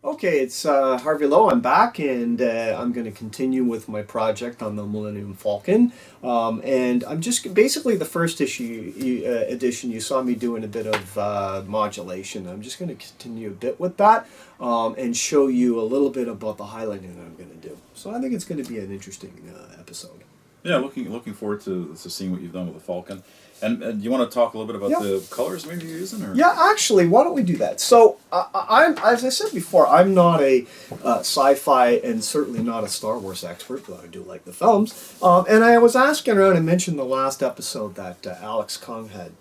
Okay, it's Harvey Lowe. I'm back, and I'm going to continue with my project on the Millennium Falcon. And I'm just basically the first edition. You saw me doing a bit of modulation. I'm just going to continue a bit with that and show you a little bit about the highlighting that I'm going to do. So I think it's going to be an interesting episode. Yeah, looking forward to seeing what you've done with the Falcon. And you want to talk a little bit about Yeah. the colors maybe you're using, or Yeah, actually, why don't we do that? So, I'm, as I said before, I'm not a sci-fi and certainly not a Star Wars expert, but I do like the films. And I was asking around and mentioned the last episode that Alex Kong had,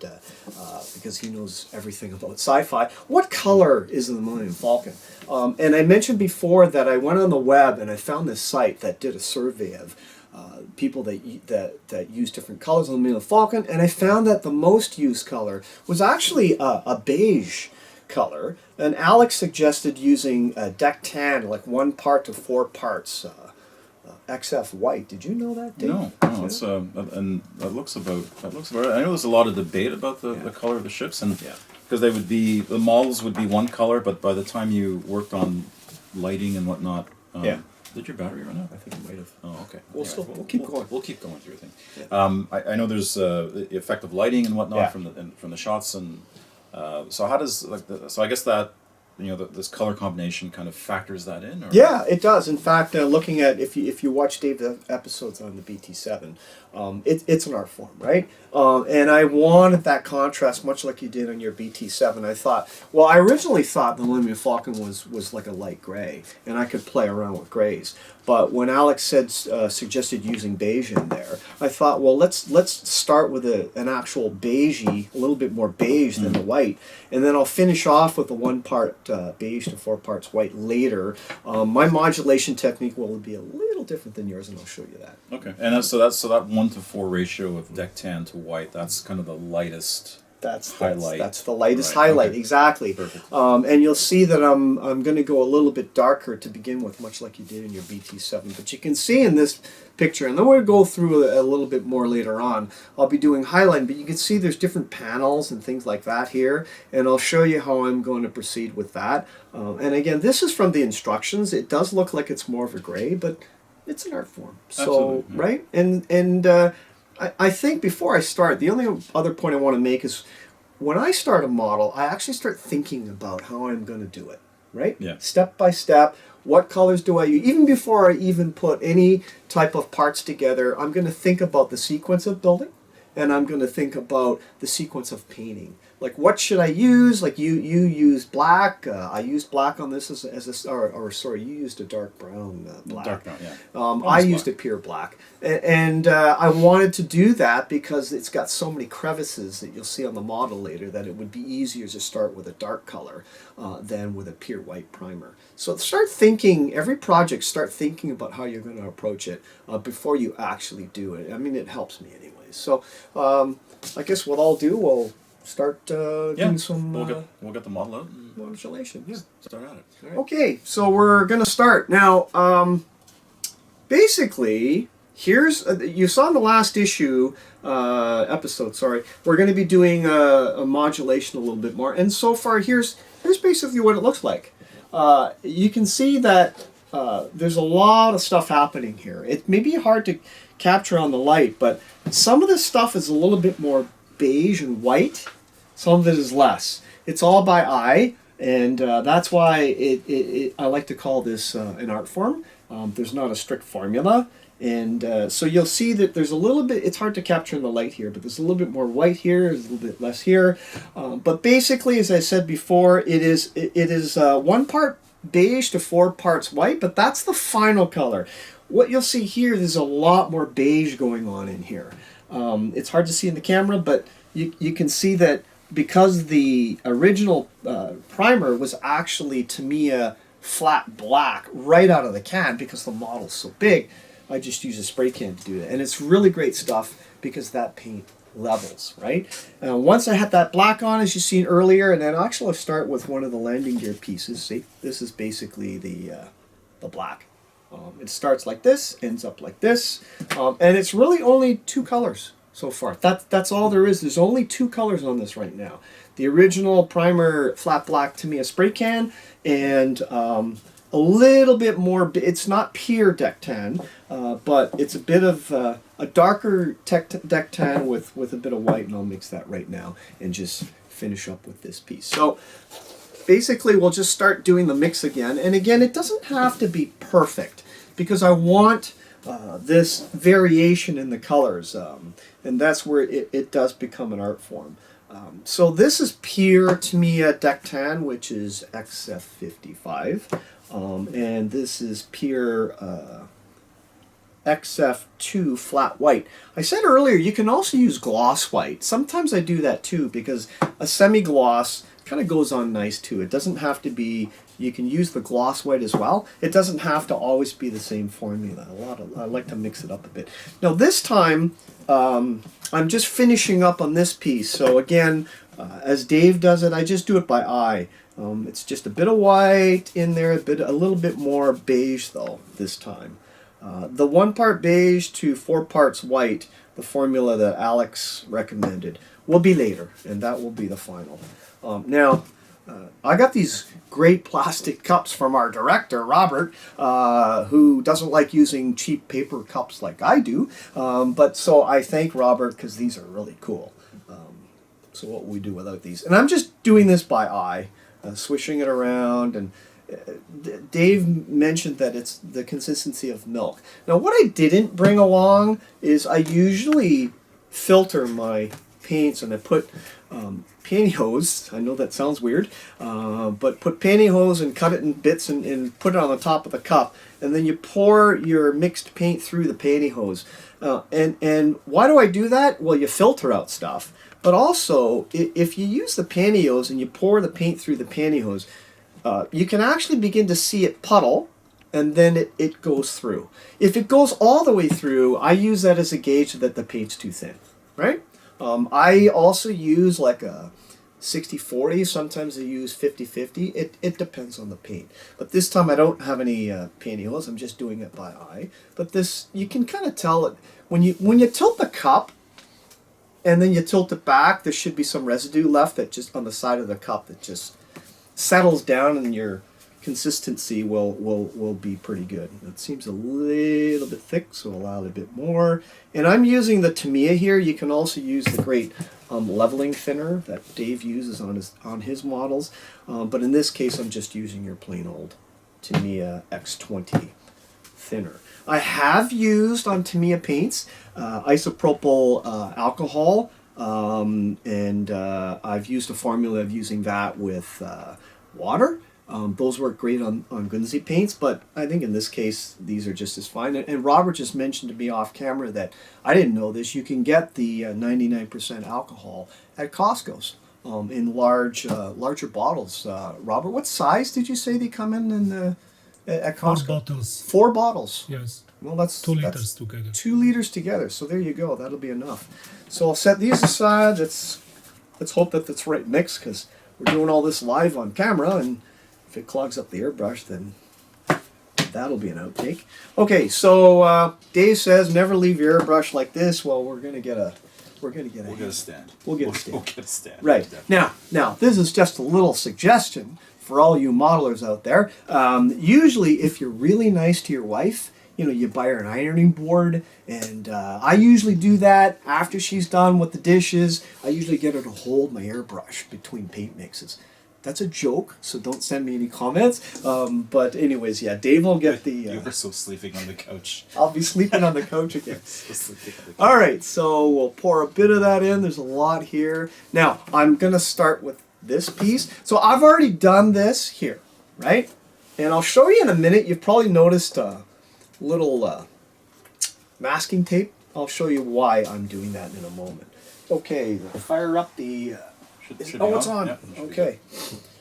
because he knows everything about sci-fi. What color is in the Millennium Falcon? And I mentioned before that I went on the web and I found this site that did a survey of people that use different colors on the Millennium Falcon, and I found that the most used color was actually a beige color. And Alex suggested using deck tan, like 1 part to 4 parts XF white. Did you know that, Dave? no? No, it's and that looks about. I know there's a lot of debate about the color of the ships, and Yeah. because the models would be one color, but by the time you worked on lighting and whatnot, Yeah. did your battery run out? I think it might have. Oh, okay. We'll keep going. We'll keep going through your thing. Yeah. I know there's the effective lighting and whatnot Yeah. from the shots, and so how does so I guess that this color combination kind of factors that in, or Yeah, it does. In fact, looking at if you watch Dave's episodes on the BT7, it's an art form, right? And I wanted that contrast, much like you did on your BT7. I thought, well, I originally thought the Millennium Falcon was like a light gray, and I could play around with grays. But when Alex suggested using beige in there, I thought, well, let's start with an actual beigey, a little bit more beige than the white, and then I'll finish off with a 1 part beige to 4 parts white later. My modulation technique will be a little different than yours, and I'll show you that. okay, and so that 1 to 4 ratio of deck tan to white, that's kind of the lightest. Highlight. That's the lightest Right, highlight, okay. exactly. Perfect. And you'll see that I'm going to go a little bit darker to begin with, much like you did in your BT7. But you can see in this picture, and then we'll go through a little bit more later on. I'll be doing highlighting, but you can see there's different panels and things like that here, and I'll show you how I'm going to proceed with that. And again, this is from the instructions. It does look like it's more of a gray, but it's an art form. So Absolutely, yeah. right, and I think before I start, the only other point I want to make is when I start a model, I actually start thinking about how I'm going to do it, right? Yeah. Step by step, what colors do I use? Even before I even put any type of parts together, I'm going to think about the sequence of building, and I'm going to think about the sequence of painting. Like, what should I use? Like, you used black. I used black on this or sorry, you used a dark brown black. Dark brown, yeah. I Almost used black. a pure black. And I wanted to do that because it's got so many crevices that you'll see on the model later that it would be easier to start with a dark color than with a pure white primer. So start thinking, every project, start thinking about how you're going to approach it before you actually do it. I mean, it helps me anyways. So I guess what I'll do, we'll start doing some We'll get the model out and modulation. Yeah. start at it. All right. Okay, so we're going to start. Now, basically, here's you saw in the last episode, sorry, we're going to be doing a modulation a little bit more. And so far, here's basically what it looks like. You can see that there's a lot of stuff happening here. It may be hard to capture on the light, but some of this stuff is a little bit more beige and white. Some of it is less. It's all by eye, and that's why I like to call this an art form. There's not a strict formula. And so you'll see that there's a little bit, it's hard to capture in the light here, but there's a little bit more white here, there's a little bit less here. But basically, as I said before, it is 1 part beige to 4 parts white, but that's the final color. What you'll see here, there's a lot more beige going on in here. It's hard to see in the camera, but you can see that because the original primer was actually Tamiya flat black right out of the can because the model's so big, I just use a spray can to do it. And it's really great stuff because that paint levels, right? Once I had that black on, as you seen earlier, and then actually I'll start with one of the landing gear pieces. See, this is basically the black. It starts like this, ends up like this, and it's really only 2 colors. so far. That's all there is. There's only 2 colors on this right now. The original primer flat black Tamiya spray can, and a little bit more. It's not pure deck tan, but it's a bit of a darker deck tan with a bit of white, and I'll mix that right now and just finish up with this piece. So basically, we'll just start doing the mix again. And again, it doesn't have to be perfect because I want this variation in the colors, and that's where it does become an art form. So this is pure Tamiya deck tan, which is XF55, and this is pure XF2 flat white. I said earlier you can also use gloss white. Sometimes I do that too because a semi-gloss kind of goes on nice too. It doesn't have to be, you can use the gloss white as well. It doesn't have to always be the same formula. I like to mix it up a bit. Now this time I'm just finishing up on this piece. So again, as Dave does it, I just do it by eye. It's just a bit of white in there, a little bit more beige though this time. The 1 part beige to 4 parts white, the formula that Alex recommended, will be later, and that will be the final. Now, I got these great plastic cups from our director, Robert, who doesn't like using cheap paper cups like I do, but so I thank Robert because these are really cool. So what will we do without these? And I'm just doing this by eye, swishing it around, and Dave mentioned that it's the consistency of milk. Now what I didn't bring along is I usually filter my paints, and I put pantyhose. I know that sounds weird, but put pantyhose and cut it in bits and put it on the top of the cup, and then you pour your mixed paint through the pantyhose. And why do I do that? Well, you filter out stuff, but also if you use the pantyhose and you pour the paint through the pantyhose, you can actually begin to see it puddle, and then it goes through. If it goes all the way through, I use that as a gauge that the paint's too thin, right? I also use like a 60-40, sometimes I use 50-50. It depends on the paint. But this time I don't have any pantyhose, I'm just doing it by eye. But this, you can kind of tell it, when you tilt the cup, and then you tilt it back, there should be some residue left that just on the side of the cup that just settles down, and your consistency will be pretty good. It seems a little bit thick, so I'll add a bit more. And I'm using the Tamiya here. You can also use the great leveling thinner that Dave uses on his models, but in this case I'm just using your plain old Tamiya X20 thinner. I have used on Tamiya paints isopropyl alcohol, and I've used a formula of using that with water. Those work great on Gunzi paints, but I think in this case these are just as fine. And Robert just mentioned to me off camera that I didn't know this. You can get the 99% alcohol at Costco's in larger bottles. Robert, what size did you say they come in at Costco? 4 bottles. 4 bottles. Yes. Well, that's 2 liters together. 2 liters together. So there you go. That'll be enough. So I'll set these aside. Let's hope that that's right mix, because we're doing all this live on camera, and if it clogs up the airbrush, then that'll be an outtake. Okay, so Dave says never leave your airbrush like this. Well, we'll get a stand. We'll get a stand. We'll get a stand. Right. Now this is just a little suggestion for all you modelers out there. Usually, if you're really nice to your wife, you buy her an ironing board, and I usually do that after she's done with the dishes. I usually get her to hold my airbrush between paint mixes. That's a joke, so don't send me any comments. But anyways, yeah, Dave will get the... You were so sleeping on the couch. I'll be sleeping on the couch again. All right, so we'll pour a bit of that in. There's a lot here. Now, I'm going to start with this piece. So I've already done this here, right? And I'll show you in a minute. You've probably noticed a little masking tape. I'll show you why I'm doing that in a moment. Okay, fire up the... Oh, it's on. Yep, okay.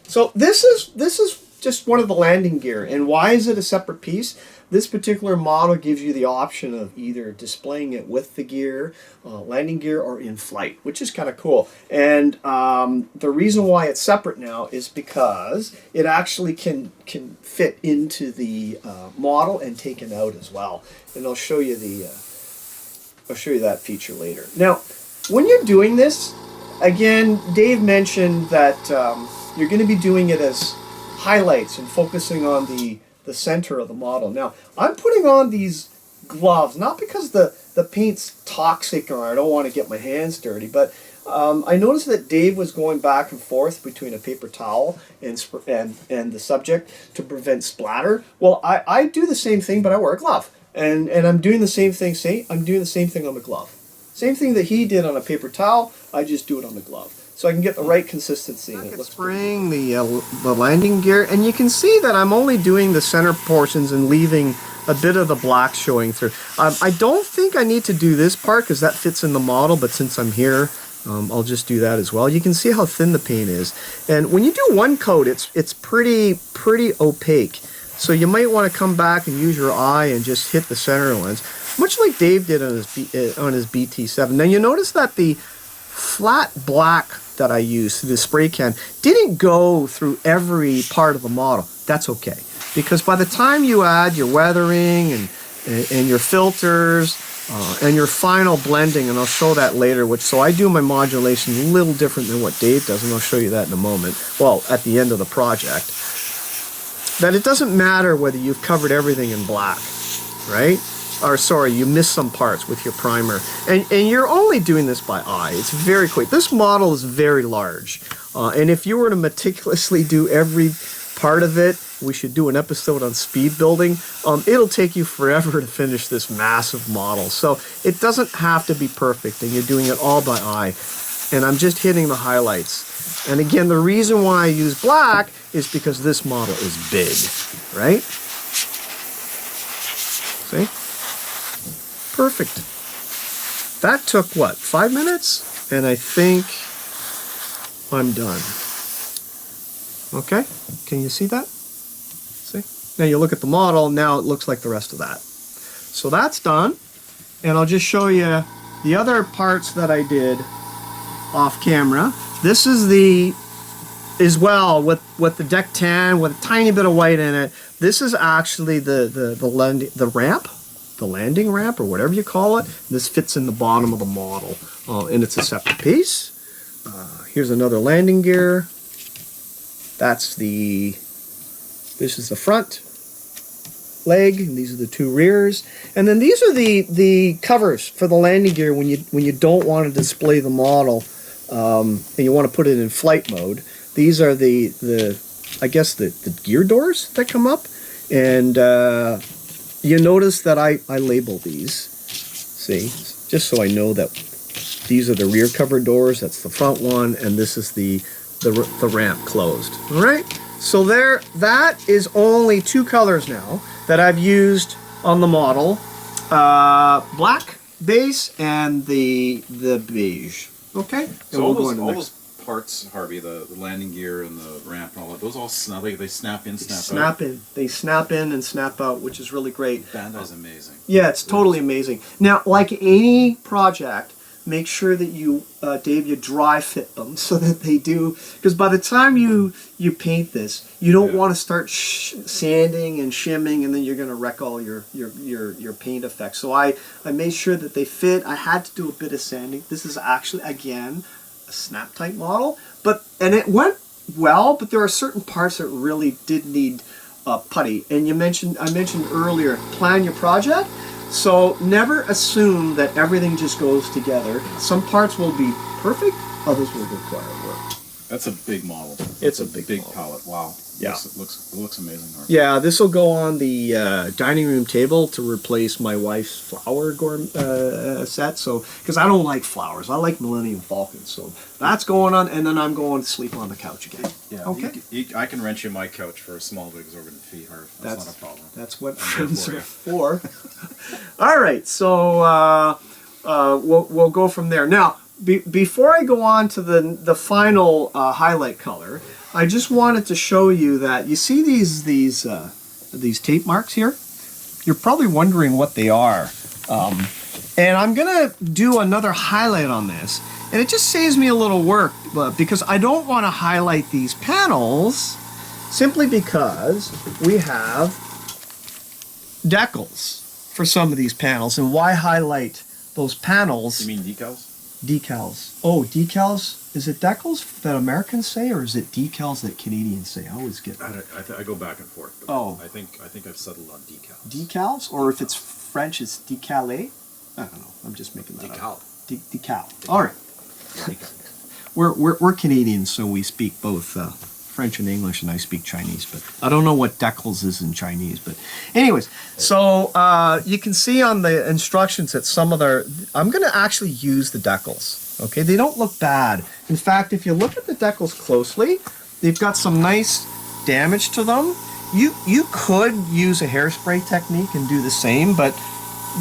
So this is just one of the landing gear. And why is it a separate piece? This particular model gives you the option of either displaying it with the gear, landing gear, or in flight, which is kind of cool. And the reason why it's separate now is because it actually can fit into the model and taken out as well. And I'll show you I'll show you that feature later. Now, when you're doing this, again, Dave mentioned that you're going to be doing it as highlights and focusing on the center of the model. Now, I'm putting on these gloves, not because the paint's toxic or I don't want to get my hands dirty, but I noticed that Dave was going back and forth between a paper towel and the subject to prevent splatter. Well, I do the same thing, but I wear a glove. And I'm doing the same thing, I'm doing the same thing on the glove. Same thing that he did on a paper towel, I just do it on the glove. So I can get the right consistency. And it looks spraying the landing gear, and you can see that I'm only doing the center portions and leaving a bit of the black showing through. I don't think I need to do this part because that fits in the model, but since I'm here, I'll just do that as well. You can see how thin the paint is. And when you do one coat, it's pretty opaque. So you might want to come back and use your eye and just hit the center lens, much like Dave did on his BT7. Now you notice that the flat black that I used, the spray can, didn't go through every part of the model. That's okay, because by the time you add your weathering and your filters and your final blending, and I'll show that later, so I do my modulation a little different than what Dave does, and I'll show you that in a moment, well, at the end of the project, that it doesn't matter whether you've covered everything in black, right? Or sorry, you missed some parts with your primer. And you're only doing this by eye. It's very quick. This model is very large. And if you were to meticulously do every part of it, we should do an episode on speed building. It'll take you forever to finish this massive model. So it doesn't have to be perfect, and you're doing it all by eye. And I'm just hitting the highlights. And again, the reason why I use black is because this model is big, right? See? Perfect. That took, what, 5 minutes? And I think I'm done. Okay? Can you see that? See? Now you look at the model, now it looks like the rest of that. So that's done. And I'll just show you the other parts that I did off camera. This is as well with the deck tan with a tiny bit of white in it. This is actually the ramp, the landing ramp, or whatever you call it. This fits in the bottom of the model, and it's a separate piece. Here's another landing gear. This is the front leg, and these are the two rears. And then these are the covers for the landing gear when you don't want to display the model. And you want to put it in flight mode. These are I guess the gear doors that come up, and you notice that I label these. See, just so I know that these are the rear cover doors. That's the front one, and this is the ramp closed. All right. So that is only 2 colors now that I've used on the model: black base and the beige. Okay. So all those parts, Harvey, the landing gear and the ramp and all that, those all snap in, snap out. They snap in and snap out, which is really great. Bandai's amazing. Yeah, it's totally amazing. Now, like any project, make sure that you, Dave, you dry fit them so that they do, because by the time you paint this, you don't want to start sanding and shimming, and then you're going to wreck all your paint effects. So I made sure that they fit. I had to do a bit of sanding. This is actually, again, a snap type model, and it went well, but there are certain parts that really did need putty. And I mentioned earlier, plan your project. So never assume that everything just goes together. Some parts will be perfect, others will require work. That's a big model. It's a big model. Palette. Wow. Yeah. It looks amazing, Harvey. Yeah, this will go on the dining room table to replace my wife's flower set. So, because I don't like flowers, I like Millennium Falcon. So that's going on, and then I'm going to sleep on the couch again. Yeah. Okay. I can rent you my couch for a small but exorbitant fee, Harvey. That's not a problem. That's what friends are for. All right. So we'll go from there. Now, before I go on to the final highlight color, I just wanted to show you that you see these tape marks here. You're probably wondering what they are, and I'm gonna do another highlight on this, and it just saves me a little work because I don't want to highlight these panels simply because we have decals for some of these panels, and why highlight those panels. You mean decals? Decals. Oh, decals. Is it decals that Americans say, or is it decals that Canadians say? I always get. I go back and forth. But Oh. I think I've settled on decals. Decals, or if it's French, it's decalé. I don't know. I'm just making that up. Decal. All right. We're Canadians, so we speak both French and English, and I speak Chinese. But I don't know what decals is in Chinese. But anyways, so you can see on the instructions that some of their. I'm going to actually use the decals. Okay, they don't look bad. In fact, if you look at the decals closely, they've got some nice damage to them. You could use a hairspray technique and do the same, but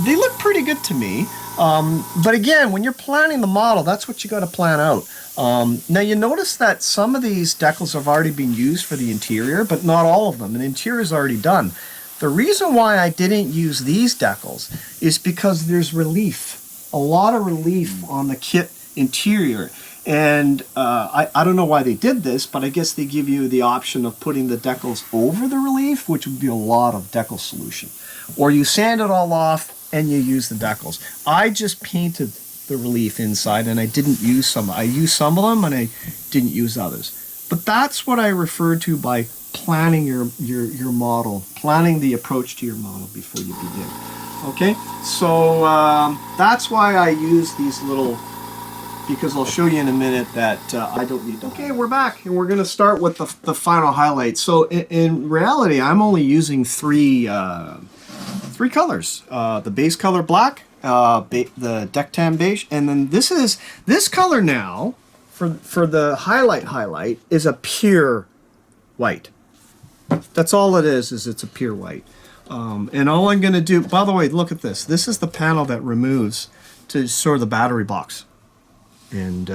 they look pretty good to me. But again, when you're planning the model, that's what you got to plan out. Now you notice that some of these decals have already been used for the interior, but not all of them. And the interior is already done. The reason why I didn't use these decals is because there's relief, a lot of relief on the kit interior. And I don't know why they did this, but I guess they give you the option of putting the decals over the relief, which would be a lot of decal solution. Or you sand it all off and you use the decals. I just painted the relief inside, and I didn't use some. I used some of them and I didn't use others. But that's what I refer to by planning your model, planning the approach to your model before you begin. Okay, so that's why I use these little, because I'll show you in a minute that I don't need to. Okay, we're back, and we're going to start with the final highlights. So in reality, I'm only using three colors. The base color black, the deck tan beige, and then this color now, for the highlight, is a pure white. That's all it is it's a pure white. And all I'm going to do, by the way, look at this. This is the panel that removes to store the battery box. And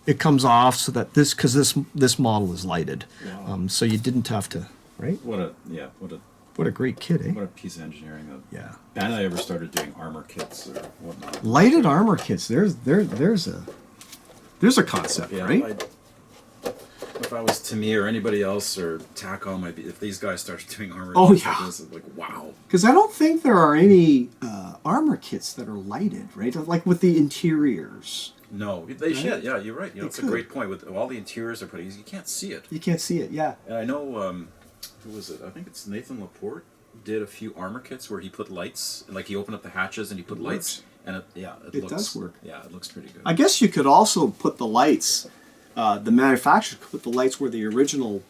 it comes off so that because this model is lighted. Wow. So you didn't have to, right? What a great kit, eh? What a piece of engineering. Yeah. And I ever started doing armor kits or whatnot. Lighted armor kits. There's a concept, yeah, right? If I was Tamir or anybody else or Tacom, if these guys started doing armor kits like this, it's like, wow. Because I don't think there are any armor kits that are lighted, right? Like with the interiors. No, they should. Yeah, you're right. It's a great point. With all the interiors they're putting, you can't see it. You can't see it, yeah. And I know, who was it? I think it's Nathan Laporte did a few armor kits where he put lights, and like he opened up the hatches and he put lights, and it does work. Yeah, it looks pretty good. I guess you could also put the lights. The manufacturer could put the lights where the original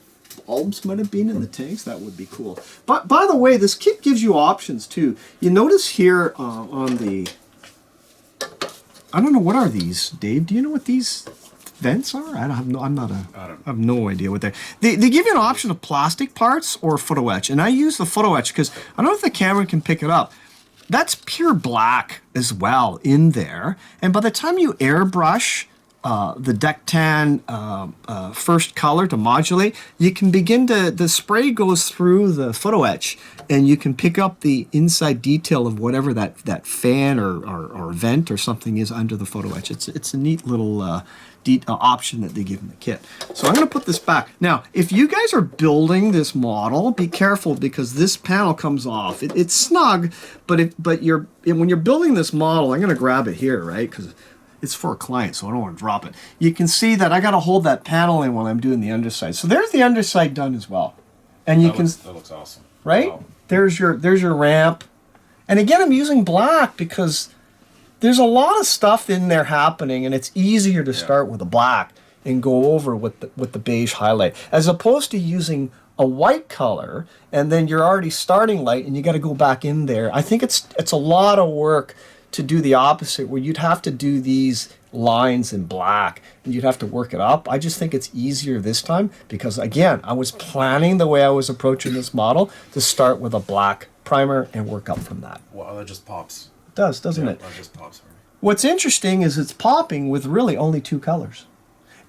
bulbs might have been in the tanks. That would be cool. But by the way, this kit gives you options too. You notice here on the. I don't know, what are these, Dave? Do you know what these vents are? I have no idea what they give you an option of plastic parts or photo etch, and I use the photo etch because I don't know if the camera can pick it up. That's pure black as well in there, and by the time you airbrush the deck tan first color to modulate, you can begin to, the spray goes through the photo etch, and you can pick up the inside detail of whatever that fan or vent or something is under the photo etch. It's a neat little option that they give in the kit. So I'm going to put this back. Now, if you guys are building this model, be careful because this panel comes off. It's snug, but when you're building this model, I'm going to grab it here, right? Because it's for a client, so I don't want to drop it. You can see that I got to hold that panel in while I'm doing the underside. So there's the underside done as well, and that looks awesome, right? Wow. There's your ramp, and again I'm using black because there's a lot of stuff in there happening, and it's easier to start with a black and go over with the beige highlight as opposed to using a white color and then you're already starting light and you got to go back in there. I think it's a lot of work to do the opposite, where you'd have to do these lines in black and you'd have to work it up. I just think it's easier this time because, again, I was planning the way I was approaching this model to start with a black primer and work up from that. Wow, that just pops. It does, doesn't it? That just pops. What's interesting is it's popping with really only two colors.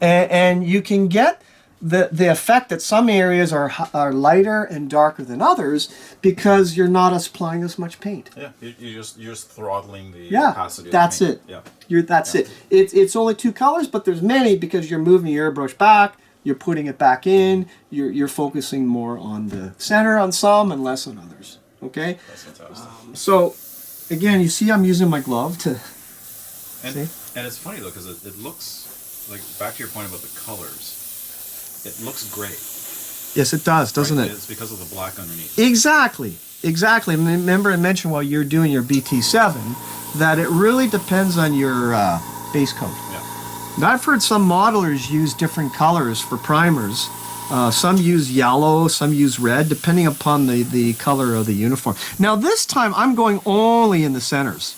And you can get the effect that some areas are lighter and darker than others because you're not applying as much paint. Yeah, you're just throttling the opacity of that's the paint. it. Yeah, that's it. It's only two colors, but there's many because you're moving your airbrush back, you're putting it back in, you're focusing more on the center on some and less on others. Okay. That's fantastic. So, again, you see I'm using my glove to And it's funny though, because it looks like, back to your point about the colors, it looks gray. Yes, it does, doesn't it? It's because of the black underneath. Exactly. Remember I mentioned while you're doing your BT7 that it really depends on your base coat. Yeah. Now, I've heard some modelers use different colors for primers. Some use yellow, some use red, depending upon the color of the uniform. Now this time I'm going only in the centers.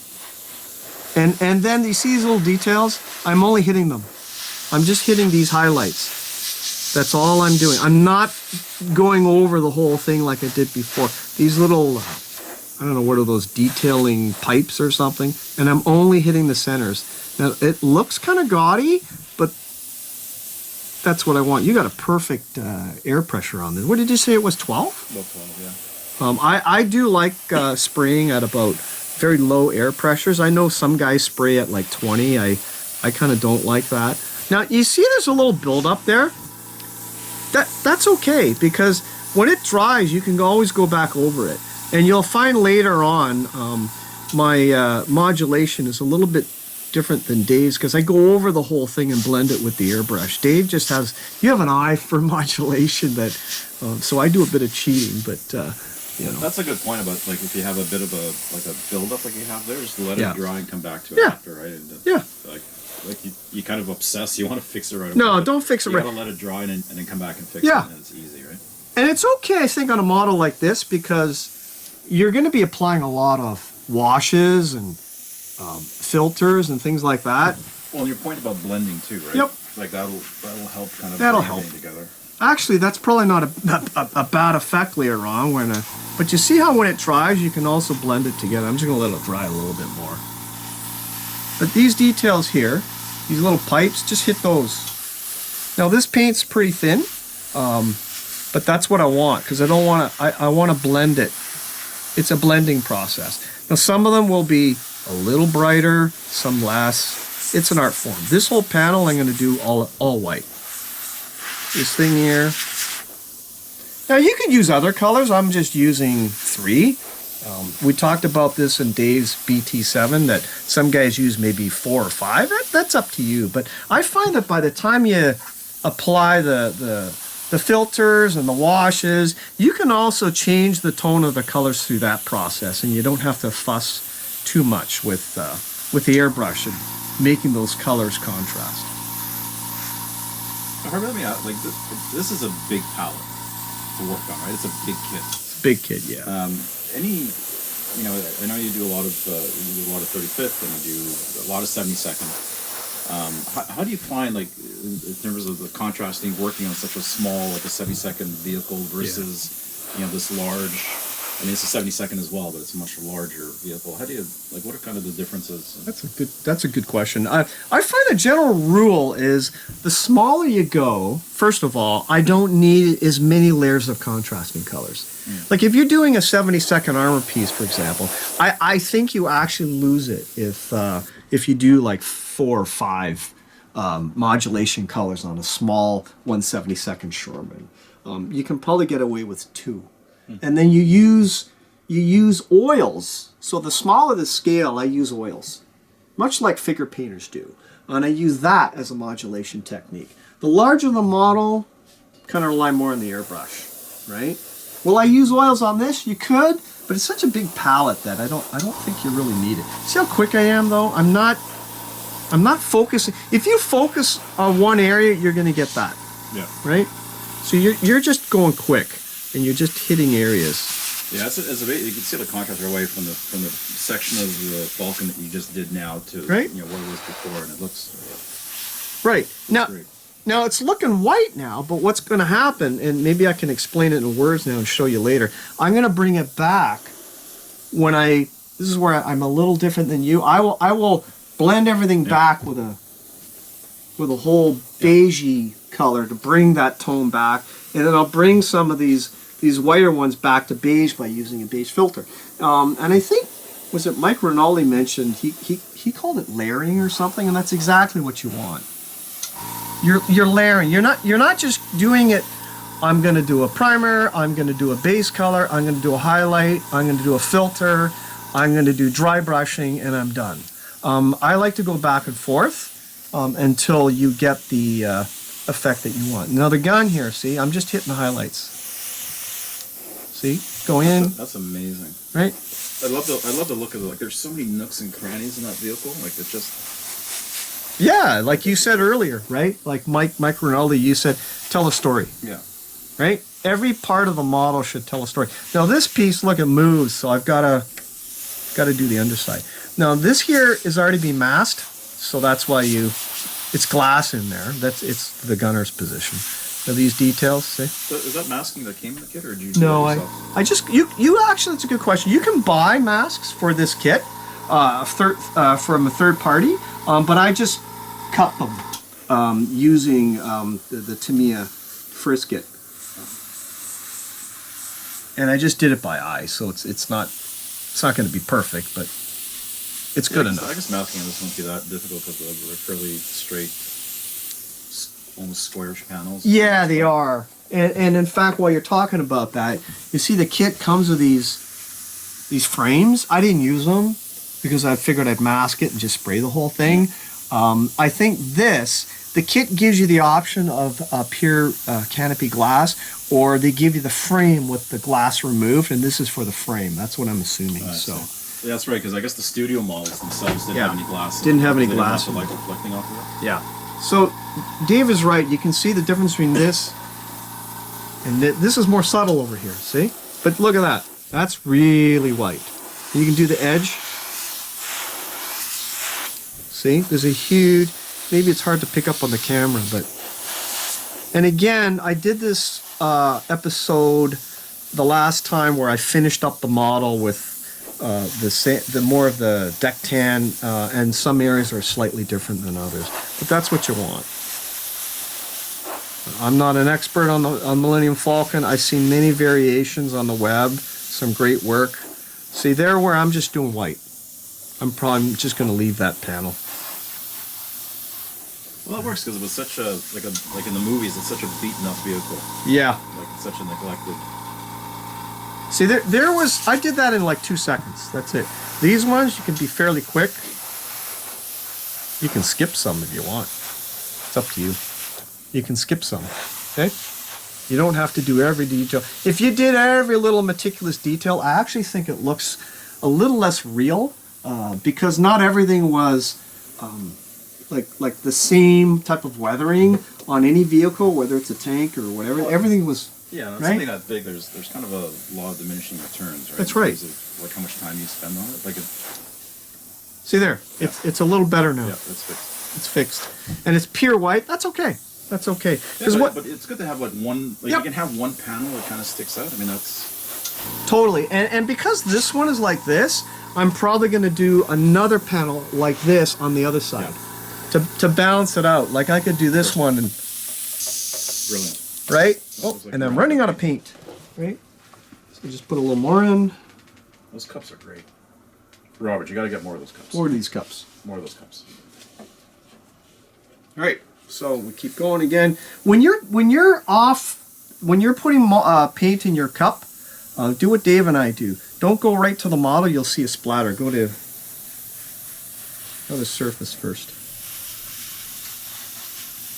And then you see these little details? I'm only hitting them. I'm just hitting these highlights. That's all I'm doing. I'm not going over the whole thing like I did before. These little, I don't know, what are those, detailing pipes or something? And I'm only hitting the centers. Now, it looks kind of gaudy, but that's what I want. You got a perfect air pressure on this. What did you say it was, 12? About 12, yeah. I do like spraying at about very low air pressures. I know some guys spray at like 20. I kind of don't like that. Now, you see there's a little buildup there? That's okay, because when it dries, you can always go back over it. And you'll find later on my modulation is a little bit different than Dave's, because I go over the whole thing and blend it with the airbrush. Dave just has, you have an eye for modulation, that so I do a bit of cheating, but you know. That's a good point about, like, if you have a bit of a buildup like you have there, just let it dry and come back to it after, right? And, like you kind of obsess, you want to fix it right away. No, don't fix it right away. You gotta let it dry and then come back and fix it, and it's easy, right? And it's okay, I think, on a model like this, because you're going to be applying a lot of washes and filters and things like that. Well, and your point about blending too, right? Yep. Like that'll help kind of bring everything together. Actually, that's probably not a bad effect later on. But you see how when it dries, you can also blend it together. I'm just going to let it dry a little bit more. But these details here, these little pipes, just hit those. Now this paint's pretty thin, but that's what I want, because I don't want to. I want to blend it. It's a blending process. Now some of them will be a little brighter, some less. It's an art form. This whole panel I'm going to do all white. This thing here. Now you could use other colors. I'm just using 3. We talked about this in Dave's BT7, that some guys use maybe 4 or 5. That's up to you. But I find that by the time you apply the filters and the washes, you can also change the tone of the colors through that process, and you don't have to fuss too much with the airbrush and making those colors contrast. Harvey, let me ask, like, this is a big palette to work on, right? It's a big kit. It's a big kit, yeah. Any, I know you do a lot of 35th, and you do a lot of 72nd. How do you find, like, in terms of the contrasting, working on such a small, like a 72nd vehicle versus, this large? I mean, it's a 72nd as well, but it's a much larger vehicle. How do you, like, what are kind of the differences? That's a good question. I find the general rule is the smaller you go, first of all, I don't need as many layers of contrasting colors. Like if you're doing a 72nd armor piece, for example, I think you actually lose it if you do like 4 or 5 modulation colors on a small 1/72nd Shoreman. You can probably get away with 2. And then you use oils. So the smaller the scale, I use oils, much like figure painters do. And I use that as a modulation technique. The larger the model, kind of rely more on the airbrush, right? Will I use oils on this? You could, but it's such a big palette that I don't think you really need it. See how quick I am, though? I'm not focusing. If you focus on one area, you're going to get that. Yeah. Right? So you're just going quick, and you're just hitting areas. Yeah, it's you can see the contrast right away from the section of the Falcon that you just did now to what it was before, and it looks right. Great. Now it's looking white now, but what's going to happen, and maybe I can explain it in words now and show you later. I'm going to bring it back when this is where I'm a little different than you. I will blend everything back with a whole beigey color to bring that tone back, and then I'll bring some of these whiter ones back to beige by using a beige filter. And I think, was it Mike Rinaldi mentioned, he called it layering or something, and that's exactly what you want. You're layering. You're not just doing it, I'm going to do a primer, I'm going to do a base color, I'm going to do a highlight, I'm going to do a filter, I'm going to do dry brushing, and I'm done. I like to go back and forth until you get the effect that you want. Now the gun here, see, I'm just hitting the highlights. See, go in. That's amazing. Right? I love the look of it. Like, there's so many nooks and crannies in that vehicle. Like, it's just... Yeah, like you said earlier, right? Like Mike Rinaldi, you said, tell a story. Yeah. Right? Every part of the model should tell a story. Now this piece, look, it moves, so I've got to do the underside. Now this here is already been masked, so that's why it's glass in there. It's the gunner's position. Now these details, see? So is that masking that came in the kit, or did you do No, it yourself? I just you actually, that's a good question. You can buy masks for this kit from a third party, but I just cut them using the Tamiya Frisket. And I just did it by eye, so it's not going to be perfect, but it's good enough. I guess masking this won't be that difficult because they're fairly straight, almost squarish panels. Yeah, they are. And in fact, while you're talking about that, you see the kit comes with these frames. I didn't use them because I figured I'd mask it and just spray the whole thing. I think the kit gives you the option of pure canopy glass, or they give you the frame with the glass removed, and this is for the frame. That's what I'm assuming. So. Yeah, that's right, because I guess the studio models themselves didn't have any glass. Didn't have any glass. They didn't have the light reflecting off of it. Yeah. So Dave is right. You can see the difference between this and this is more subtle over here. See? But look at that. That's really white. And you can do the edge. See? There's a huge... Maybe it's hard to pick up on the camera, but... And again, I did this episode the last time where I finished up the model with the more of the deck tan, and some areas are slightly different than others. But that's what you want. I'm not an expert on Millennium Falcon. I've seen many variations on the web, some great work. See there where I'm just doing white. I'm probably just going to leave that panel. Well, it works because it was such a like in the movies, it's such a beaten up vehicle. Yeah. Like it's such a neglected. See, there was, I did that in like 2 seconds. That's it. These ones, you can be fairly quick. You can skip some if you want. It's up to you. You can skip some, okay? You don't have to do every detail. If you did every little meticulous detail, I actually think it looks a little less real because not everything was like the same type of weathering on any vehicle, whether it's a tank or whatever. Everything was... Yeah, right? something that big, there's kind of a law of diminishing returns, right? That's right. In terms of, like, how much time you spend on it. Like see there, yeah. It's a little better now. Yeah, it's fixed. It's fixed, and it's pure white. That's okay. That's okay. Yeah, but it's good to have like one. Like yep. You can have one panel that kind of sticks out. I mean, that's totally. And because this one is like this, I'm probably going to do another panel like this on the other side to balance it out. Like I could do this one and brilliant. Right? Oh, and I'm running out of paint. Right? So just put a little more in. Those cups are great. Robert, you got to get more of those cups. More of these cups. More of those cups. All right. So we keep going again. When you're putting paint in your cup, do what Dave and I do. Don't go right to the model. You'll see a splatter. Go to the surface first.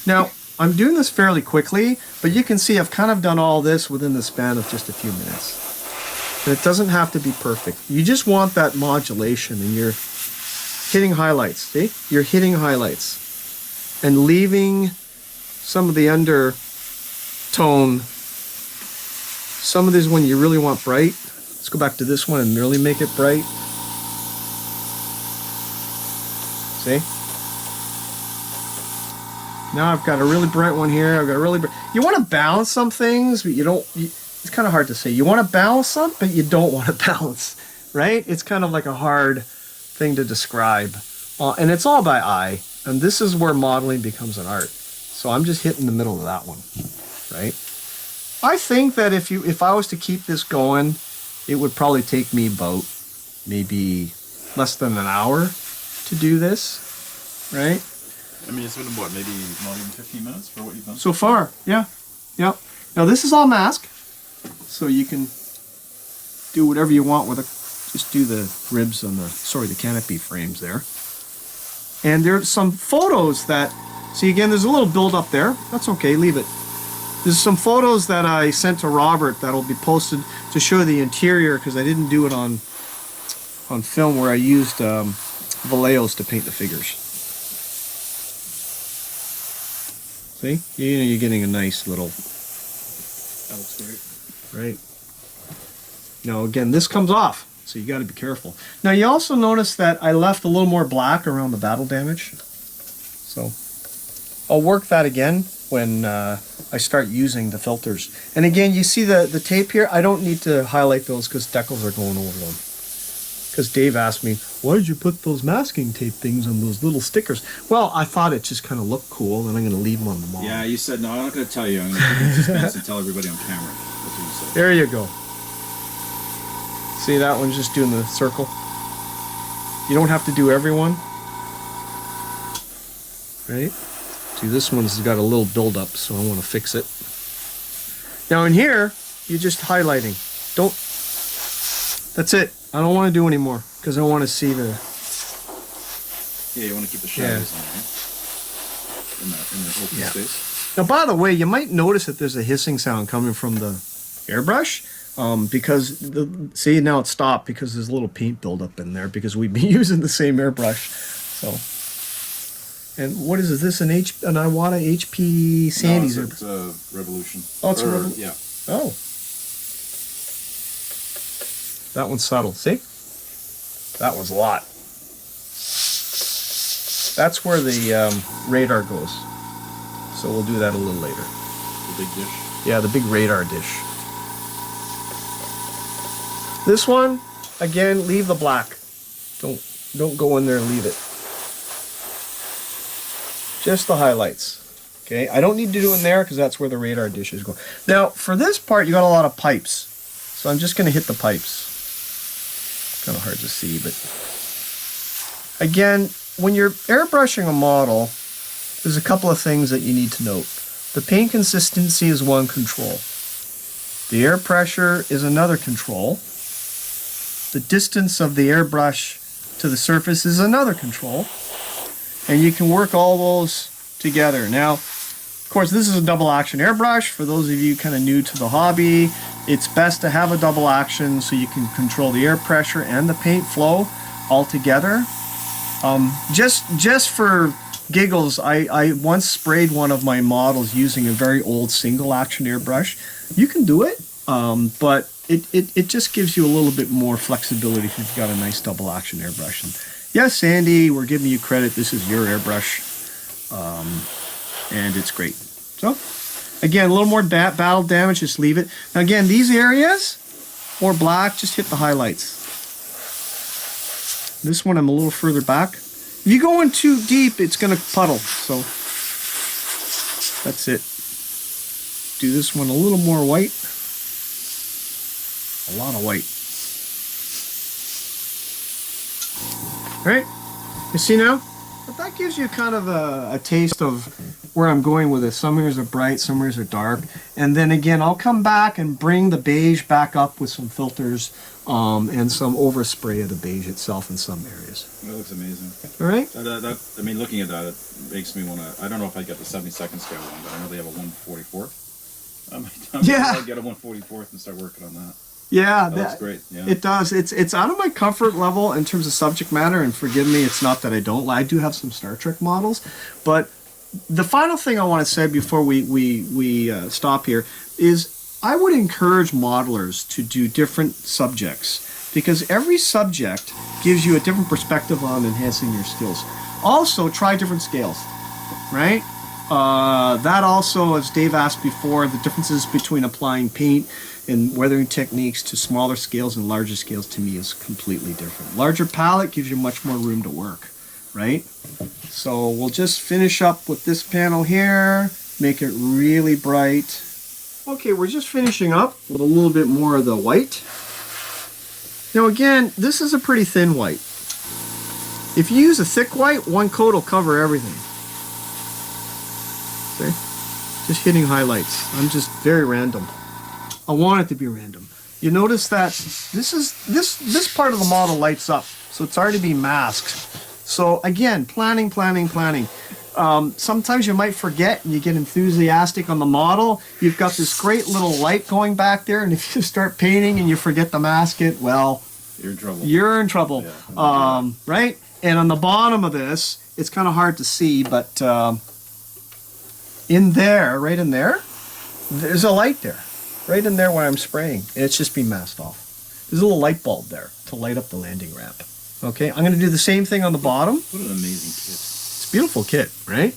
Now, I'm doing this fairly quickly, but you can see I've kind of done all this within the span of just a few minutes. And it doesn't have to be perfect. You just want that modulation, and you're hitting highlights. See? You're hitting highlights. And leaving some of the undertone. Some of these when you really want bright. Let's go back to this one and really make it bright. See? Now I've got a really bright one here. I've got a really bright... You want to balance some things, but you don't... It's kind of hard to say. You want to balance some, but you don't want to balance. Right? It's kind of like a hard thing to describe. And it's all by eye. And this is where modeling becomes an art. So I'm just hitting the middle of that one. Right? I think that if I was to keep this going, it would probably take me about maybe less than an hour to do this. Right? I mean, it's been, what, maybe not even 15 minutes for what you've done? So far, yeah. Yep. Now, this is all mask, so you can do whatever you want with it. Just do the ribs on the canopy frames there. And there's some photos that, see again, there's a little build-up there. That's okay, leave it. There's some photos that I sent to Robert that'll be posted to show the interior, because I didn't do it on film, where I used Vallejo's to paint the figures. See? You know, you're getting a nice little... That looks great. Right. Now again, this comes off, so you got to be careful. Now you also notice that I left a little more black around the battle damage. So I'll work that again when I start using the filters. And again, you see the tape here? I don't need to highlight those because decals are going over them. Because Dave asked me, why did you put those masking tape things on those little stickers? Well, I thought it just kind of looked cool, and I'm going to leave them on the model. Yeah, you said, no, I'm not going to tell you. I'm going to keep it in suspense and tell everybody on camera. That's what you said. There you go. See, that one's just doing the circle. You don't have to do everyone. Right? See, this one's got a little build-up, so I want to fix it. Now in here, you're just highlighting. Don't... That's it. I don't want to do any more, because I want to see the... Yeah, you want to keep the shadows on there. In the open space. Now, by the way, you might notice that there's a hissing sound coming from the airbrush. Because see, now it stopped because there's a little paint buildup in there because we've been using the same airbrush. So, and what is this? An Iwata HP Sandy's? No, it's a Revolution. Oh, it's a Revolution. Yeah. Oh, that one's subtle. See, that one's a lot. That's where the radar goes. So we'll do that a little later. The big dish. Yeah, the big radar dish. This one, again, leave the black. Don't go in there and leave it. Just the highlights. Okay, I don't need to do in there because that's where the radar dish is going. Now, for this part, you got a lot of pipes. So I'm just going to hit the pipes. Kind of hard to see, but... Again, when you're airbrushing a model, there's a couple of things that you need to note. The paint consistency is one control. The air pressure is another control. The distance of the airbrush to the surface is another control. And you can work all those together. Now, of course, this is a double action airbrush. For those of you kind of new to the hobby, it's best to have a double action so you can control the air pressure and the paint flow all together. Just for giggles, I once sprayed one of my models using a very old single action airbrush. You can do it, but it just gives you a little bit more flexibility if you've got a nice double action airbrush. And yes, Sandy, we're giving you credit. This is your airbrush, and it's great. So, again, a little more battle damage, just leave it. Now again, these areas, more black, just hit the highlights. This one I'm a little further back. If you go in too deep, it's going to puddle. So, that's it. Do this one a little more white. A lot of white. Right? You see now? But that gives you kind of a taste of where I'm going with this. Some areas are bright, some areas are dark. And then again, I'll come back and bring the beige back up with some filters and some overspray of the beige itself in some areas. That looks amazing. All right? I mean, looking at that, it makes me want to... I don't know if I get the 72nd scale one, but I know they have a 1/44th. I might get a 1/44th and start working on that. Yeah, that's great. Yeah, it does. It's out of my comfort level in terms of subject matter, and forgive me, it's not that I don't. I do have some Star Trek models, but the final thing I want to say before we stop here is I would encourage modelers to do different subjects because every subject gives you a different perspective on enhancing your skills. Also, try different scales, right? That also, as Dave asked before, the differences between applying paint and weathering techniques to smaller scales and larger scales to me is completely different. Larger palette gives you much more room to work, right? So we'll just finish up with this panel here, make it really bright. Okay, we're just finishing up with a little bit more of the white. Now again, this is a pretty thin white. If you use a thick white, one coat will cover everything. See? Just hitting highlights. I'm just very random. I want it to be random. You notice that this part of the model lights up, so it's already being masked So again, planning. Sometimes you might forget and you get enthusiastic on the model. You've got this great little light going back there, and if you start painting and you forget to mask it, well, you're in trouble. You're in trouble, right? And on the bottom of this, it's kind of hard to see, but in there, right in there, there's a light there. Right in there where I'm spraying. And it's just being masked off. There's a little light bulb there to light up the landing ramp. Okay, I'm going to do the same thing on the bottom. What an amazing kit. It's a beautiful kit, right?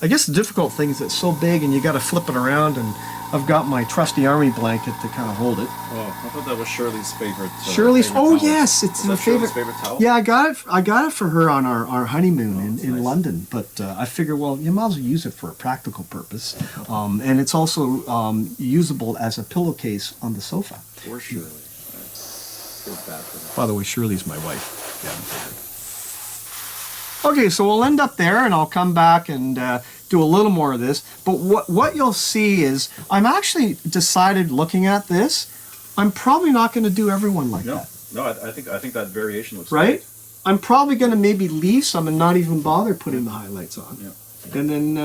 I guess the difficult thing is it's so big and you got to flip it around, and I've got my trusty army blanket to kind of hold it. Oh, I thought that was Shirley's favorite. Shirley's, favorite towel. Yes, it's my favorite. Favorite towel. Yeah, I got it for her on our honeymoon in nice. London. But I figure, well, you might as well use it for a practical purpose, and it's also usable as a pillowcase on the sofa. Poor Shirley. Feels bad for her. By the way, Shirley's my wife. Yeah. Okay, so we'll end up there, and I'll come back and do a little more of this. But what you'll see is I'm actually decided, looking at this, I'm probably not going to do everyone like that. No, I think that variation looks right. Great. I'm probably going to maybe leave some and not even bother putting the highlights on. Yeah. And then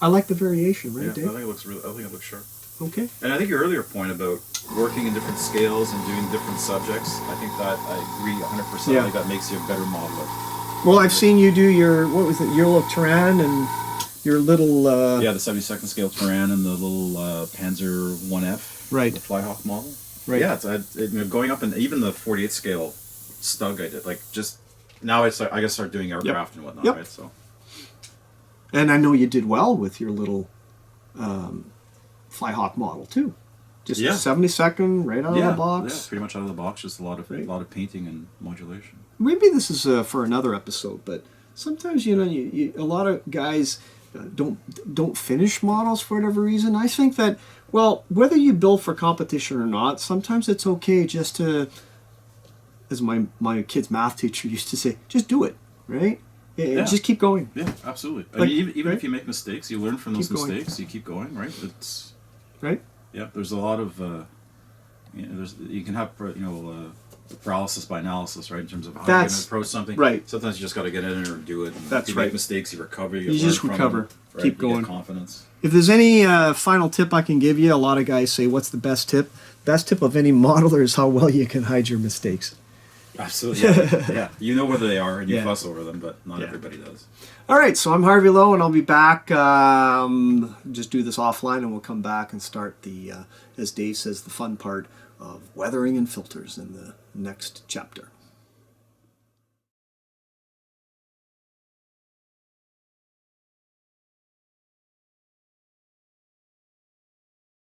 I like the variation, right, Dave? I think it looks sharp. Okay. And I think your earlier point about working in different scales and doing different subjects, I think that I agree 100%. I think that makes you a better modeler. Well, I've seen you do your, what was it, your little Turan and your little... the 72nd scale Turan and the little Panzer 1F. Right. The Flyhawk model. Right. Yeah, going up, and even the 48 scale Stug I did. Like, just, now I gotta start doing aircraft and whatnot, right? So. And I know you did well with your little Flyhawk model, too. Just a 72nd, right out of the box. Yeah, pretty much out of the box. Just a lot of painting and modulation. Maybe this is for another episode, but sometimes a lot of guys don't finish models for whatever reason. I think that, well, whether you build for competition or not, sometimes it's okay just to, as my kid's math teacher used to say, just do it, right? Yeah. Just keep going. Yeah, absolutely. I mean, even if you make mistakes, you learn from those mistakes. You keep going, right? It's right. Yeah, there's a lot of you can have paralysis by analysis, right? In terms of how you're going to approach something. Right. Sometimes you just got to get in there and do it. And That's if you make mistakes, you recover. You just recover. Right? Keep going. You get confidence. If there's any final tip I can give you, a lot of guys say, "What's the best tip?" Best tip of any modeler is how well you can hide your mistakes. Absolutely. Yeah. You know where they are and you fuss over them, but not everybody does. All right, so I'm Harvey Lowe, and I'll be back. Just do this offline, and we'll come back and start the, as Dave says, the fun part of weathering and filters in the next chapter.